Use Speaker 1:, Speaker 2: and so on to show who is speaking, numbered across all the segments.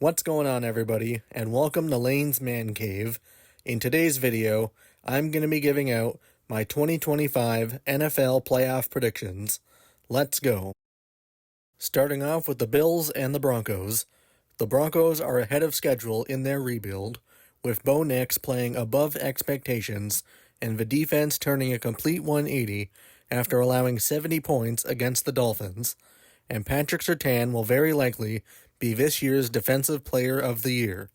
Speaker 1: What's going on, everybody, and welcome to Lane's Man Cave. In today's video, I'm going to be giving out my 2025 NFL playoff predictions. Let's go. Starting off with the Bills and the Broncos. The Broncos are ahead of schedule in their rebuild, with Bo Nix playing above expectations and the defense turning a complete 180 after allowing 70 points against the Dolphins, and Patrick Surtain will very likely be this year's Defensive Player of the Year.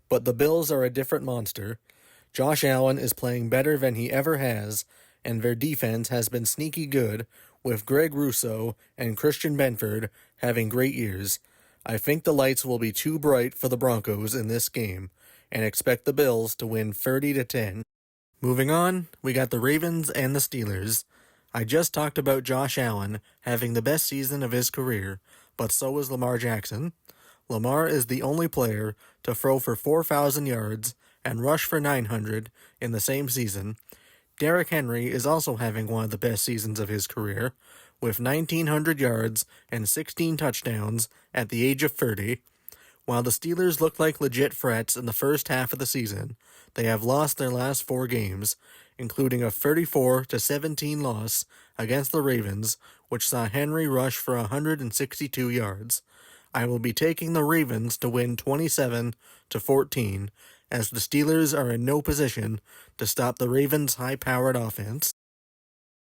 Speaker 1: But the Bills are a different monster. Josh Allen is playing better than he ever has, and their defense has been sneaky good, with Greg Rousseau and Christian Benford having great years. I think the lights will be too bright for the Broncos in this game, and expect the Bills to win 30-10. Moving on, we got the Ravens and the Steelers. I just talked about Josh Allen having the best season of his career, but so is Lamar Jackson. Lamar is the only player to throw for 4,000 yards and rush for 900 in the same season. Derrick Henry is also having one of the best seasons of his career, with 1,900 yards and 16 touchdowns at the age of 30. While the Steelers look like legit threats in the first half of the season, they have lost their last 4 games, including a 34-17 loss against the Ravens, which saw Henry rush for 162 yards. I will be taking the Ravens to win 27-14, as the Steelers are in no position to stop the Ravens' high-powered offense.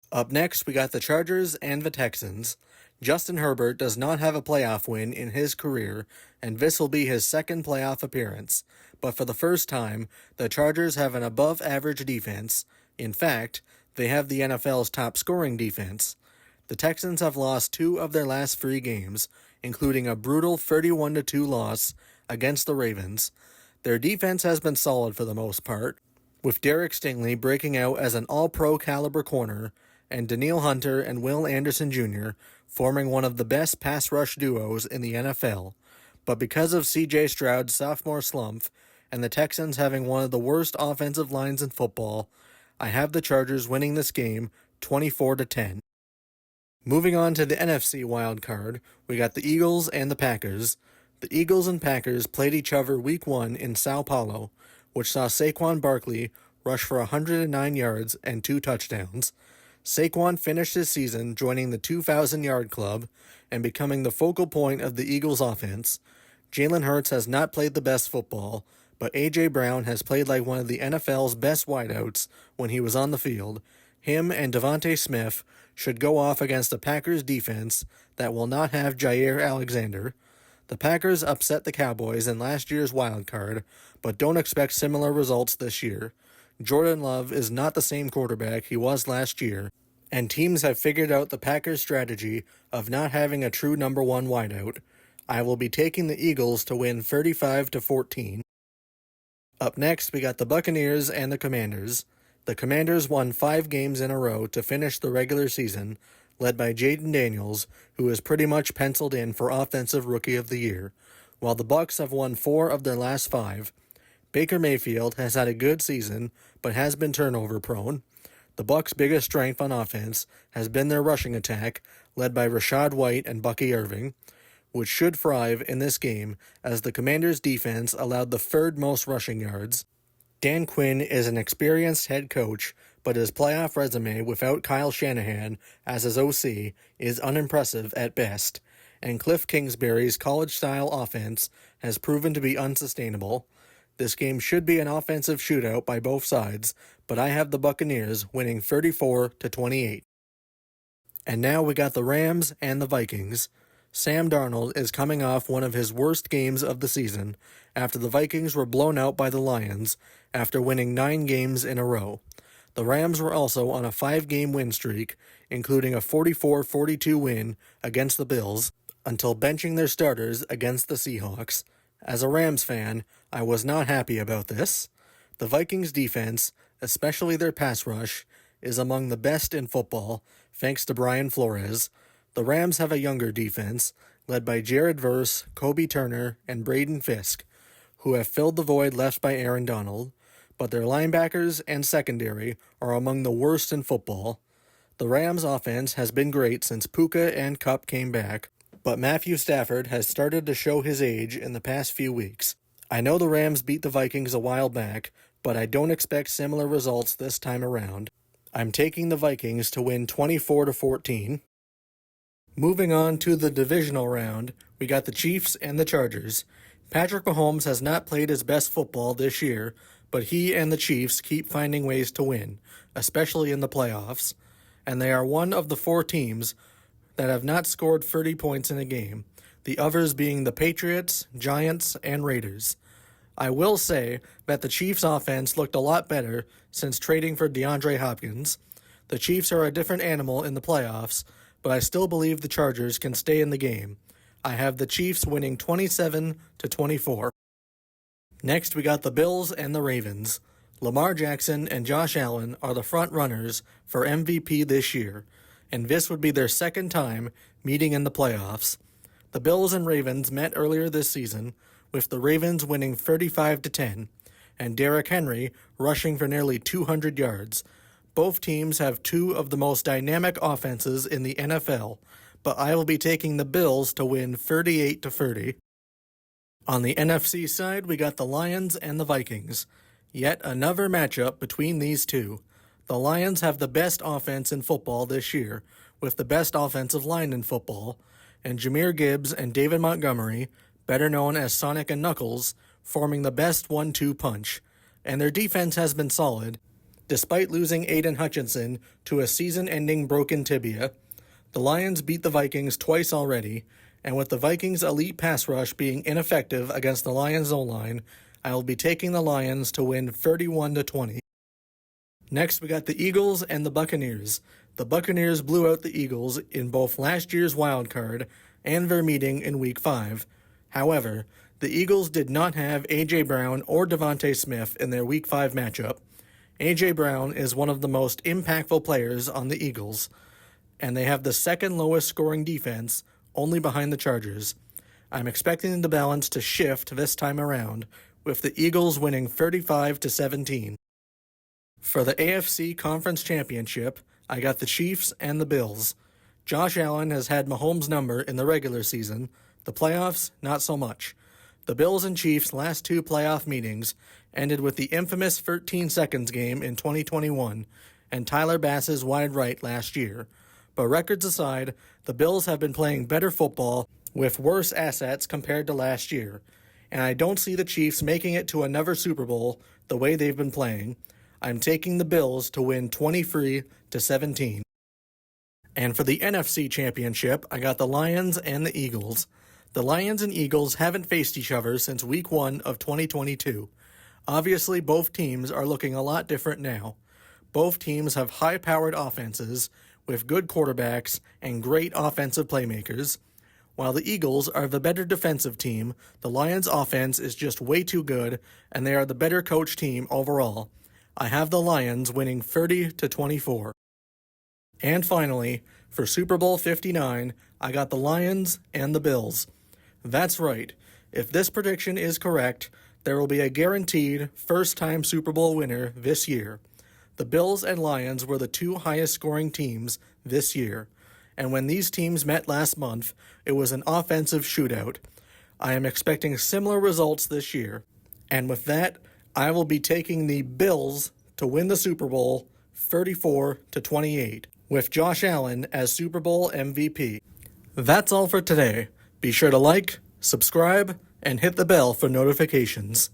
Speaker 1: Up next, we got the Chargers and the Texans. Justin Herbert does not have a playoff win in his career, and this will be his second playoff appearance. But for the first time, the Chargers have an above-average defense. In fact, they have the NFL's top-scoring defense. The Texans have lost 2 of their last 3 games, including a brutal 31-2 loss against the Ravens. Their defense has been solid for the most part, with Derek Stingley breaking out as an all-pro caliber corner, and Danielle Hunter and Will Anderson Jr. forming one of the best pass rush duos in the NFL. But because of C.J. Stroud's sophomore slump, and the Texans having one of the worst offensive lines in football, I have the Chargers winning this game 24-10. Moving on to the NFC wildcard, we got the Eagles and the Packers. The Eagles and Packers played each other Week 1 in Sao Paulo, which saw Saquon Barkley rush for 109 yards and 2 touchdowns. Saquon finished his season joining the 2,000-yard club and becoming the focal point of the Eagles' offense. Jalen Hurts has not played the best football, but A.J. Brown has played like one of the NFL's best wideouts when he was on the field. Him and Devontae Smith should go off against the Packers' defense that will not have Jair Alexander. The Packers upset the Cowboys in last year's wild card, but don't expect similar results this year. Jordan Love is not the same quarterback he was last year, and teams have figured out the Packers' strategy of not having a true number 1 wideout. I will be taking the Eagles to win 35-14. Up next, we got the Buccaneers and the Commanders. The Commanders won 5 games in a row to finish the regular season, led by Jaden Daniels, who is pretty much penciled in for Offensive Rookie of the Year, while the Bucs have won 4 of their last 5. Baker Mayfield has had a good season, but has been turnover-prone. The Bucs' biggest strength on offense has been their rushing attack, led by Rashad White and Bucky Irving, which should thrive in this game as the Commanders' defense allowed the 3rd most rushing yards. Dan Quinn is an experienced head coach, but his playoff resume without Kyle Shanahan as his OC is unimpressive at best, and Cliff Kingsbury's college-style offense has proven to be unsustainable. This game should be an offensive shootout by both sides, but I have the Buccaneers winning 34-28. And now we got the Rams and the Vikings. Sam Darnold is coming off one of his worst games of the season after the Vikings were blown out by the Lions after winning 9 games in a row. The Rams were also on a 5-game win streak, including a 44-42 win against the Bills, until benching their starters against the Seahawks. As a Rams fan, I was not happy about this. The Vikings' defense, especially their pass rush, is among the best in football, thanks to Brian Flores. The Rams have a younger defense, led by Jared Verse, Kobe Turner, and Braden Fisk, who have filled the void left by Aaron Donald, but their linebackers and secondary are among the worst in football. The Rams' offense has been great since Puka and Kupp came back, but Matthew Stafford has started to show his age in the past few weeks. I know the Rams beat the Vikings a while back, but I don't expect similar results this time around. I'm taking the Vikings to win 24-14. Moving on to the divisional round, we got the Chiefs and the Chargers. Patrick Mahomes has not played his best football this year, but he and the Chiefs keep finding ways to win, especially in the playoffs, and they are one of the 4 teams that have not scored 30 points in a game, the others being the Patriots, Giants, and Raiders. I will say that the Chiefs' offense looked a lot better since trading for DeAndre Hopkins. The Chiefs are a different animal in the playoffs, but I still believe the Chargers can stay in the game. I have the Chiefs winning 27-24. Next, we got the Bills and the Ravens. Lamar Jackson and Josh Allen are the front runners for MVP this year, and this would be their second time meeting in the playoffs. The Bills and Ravens met earlier this season, with the Ravens winning 35-10, and Derrick Henry rushing for nearly 200 yards. Both teams have 2 of the most dynamic offenses in the NFL, but I will be taking the Bills to win 38-30. On the NFC side, we got the Lions and the Vikings. Yet another matchup between these two. The Lions have the best offense in football this year, with the best offensive line in football, and Jahmyr Gibbs and David Montgomery, better known as Sonic and Knuckles, forming the best 1-2 punch, and their defense has been solid. Despite losing Aiden Hutchinson to a season-ending broken tibia, the Lions beat the Vikings twice already, and with the Vikings' elite pass rush being ineffective against the Lions' O-line, I will be taking the Lions to win 31-20. Next, we got the Eagles and the Buccaneers. The Buccaneers blew out the Eagles in both last year's wild card and their meeting in Week 5. However, the Eagles did not have A.J. Brown or Devontae Smith in their Week 5 matchup. A.J. Brown is one of the most impactful players on the Eagles, and they have the second lowest scoring defense, only behind the Chargers. I'm expecting the balance to shift this time around, with the Eagles winning 35-17. For the AFC Conference Championship, I got the Chiefs and the Bills. Josh Allen has had Mahomes' number in the regular season. The playoffs, not so much. The Bills and Chiefs' last 2 playoff meetings ended with the infamous 13 seconds game in 2021 and Tyler Bass's wide right last year. But records aside, the Bills have been playing better football with worse assets compared to last year, and I don't see the Chiefs making it to another Super Bowl the way they've been playing. I'm taking the Bills to win 23-17. And for the NFC Championship, I got the Lions and the Eagles. The Lions and Eagles haven't faced each other since Week 1 of 2022. Obviously, both teams are looking a lot different now. Both teams have high-powered offenses with good quarterbacks and great offensive playmakers. While the Eagles are the better defensive team, the Lions' offense is just way too good, and they are the better coached team overall. I have the Lions winning 30-24. And finally, for Super Bowl 59, I got the Lions and the Bills. That's right. If this prediction is correct, there will be a guaranteed first-time Super Bowl winner this year. The Bills and Lions were the 2 highest-scoring teams this year, and when these teams met last month, it was an offensive shootout. I am expecting similar results this year, and with that, I will be taking the Bills to win the Super Bowl 34-28, with Josh Allen as Super Bowl MVP. That's all for today. Be sure to like, subscribe, and hit the bell for notifications.